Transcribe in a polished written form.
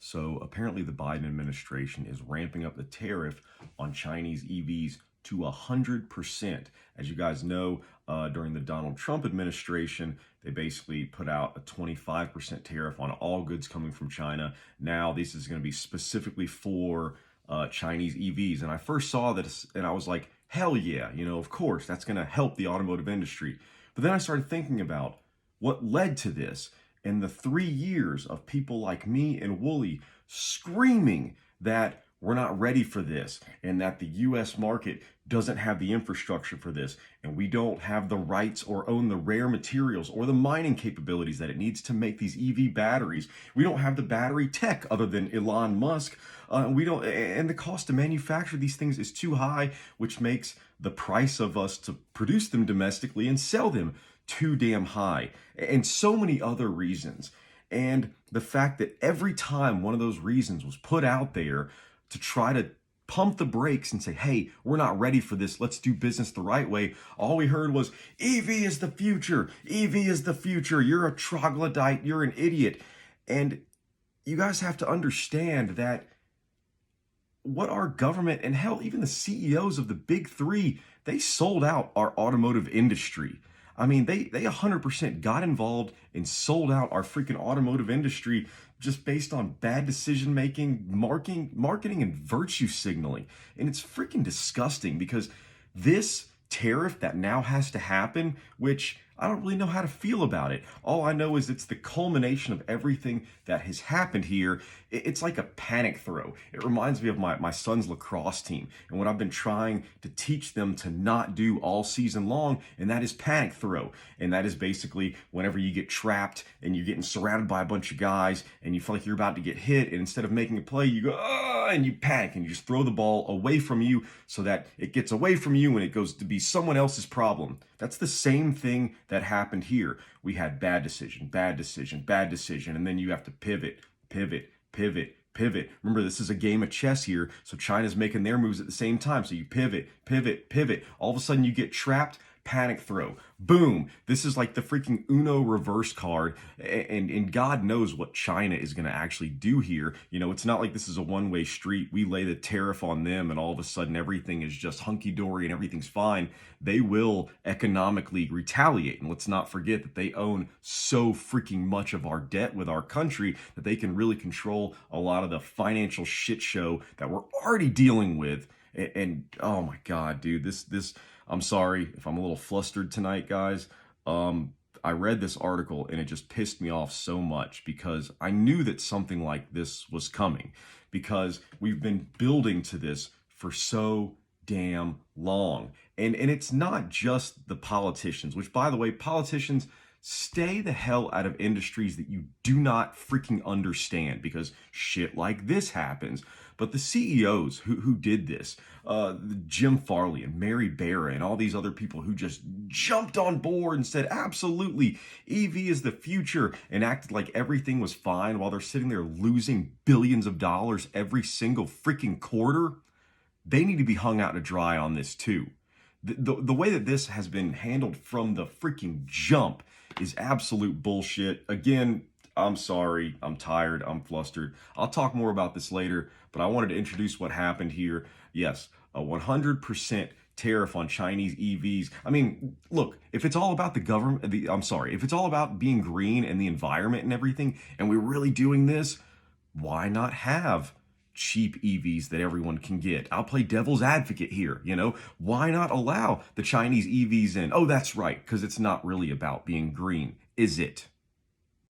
So apparently the Biden administration is ramping up the tariff on Chinese EVs to 100%. As you guys know, during the Donald Trump administration, they basically put out a 25% tariff on all goods coming from China. Now this is going to be specifically for Chinese EVs. And I first saw this and I was like, hell yeah, of course, that's going to help the automotive industry. But then I started thinking about what led to this and the 3 years of people like me and Wooly screaming that we're not ready for this and that the US market doesn't have the infrastructure for this and we don't have the rights or own the rare materials or the mining capabilities that it needs to make these EV batteries. We don't have the battery tech other than Elon Musk. We don't, and the cost to manufacture these things is too high, which makes the price of us to produce them domestically and sell them too damn high, and so many other reasons. And the fact that every time one of those reasons was put out there to try to pump the brakes and say, hey, we're not ready for this, let's do business the right way, all we heard was, EV is the future, EV is the future, you're a troglodyte, you're an idiot. And you guys have to understand that what our government, and hell, even the CEOs of the big three, they sold out our automotive industry. I mean, they 100% got involved and sold out our freaking automotive industry just based on bad decision making, marketing, and virtue signaling. And it's freaking disgusting because this tariff that now has to happen, which I don't really know how to feel about it. All I know is it's the culmination of everything that has happened here. It's like a panic throw. It reminds me of my son's lacrosse team and what I've been trying to teach them to not do all season long, and that is panic throw. And that is basically whenever you get trapped and you're getting surrounded by a bunch of guys and you feel like you're about to get hit, and instead of making a play, you go, ah, and you panic and you just throw the ball away from you so that it gets away from you and it goes to be someone else's problem. That's the same thing that happened here. We had bad decision, and then you have to pivot. Remember, this is a game of chess here, so China's making their moves at the same time. So you pivot. All of a sudden you get trapped, panic throw. Boom. This is like the freaking Uno reverse card, and God knows what China is going to actually do here. It's not like this is a one-way street. We lay the tariff on them and all of a sudden everything is just hunky-dory and everything's fine. They will economically retaliate. And let's not forget that they own so freaking much of our debt with our country that they can really control a lot of the financial shit show that we're already dealing with. And oh my God, dude, this I'm sorry if I'm a little flustered tonight, guys. I read this article and it just pissed me off so much because I knew that something like this was coming because we've been building to this for so damn long. And it's not just the politicians, which, by the way, politicians, stay the hell out of industries that you do not freaking understand because shit like this happens. But the CEOs who did this, Jim Farley and Mary Barra and all these other people who just jumped on board and said, absolutely, EV is the future, and acted like everything was fine while they're sitting there losing billions of dollars every single freaking quarter, they need to be hung out to dry on this too. The way that this has been handled from the freaking jump is absolute bullshit. Again, I'm sorry, I'm tired, I'm flustered. I'll talk more about this later, but I wanted to introduce what happened here. Yes, a 100% tariff on Chinese EVs. I mean, look, if it's all about the government, if it's all about being green and the environment and everything, and we're really doing this, why not have cheap EVs that everyone can get? I'll play devil's advocate here, Why not allow the Chinese EVs in? Oh, that's right, because it's not really about being green, is it?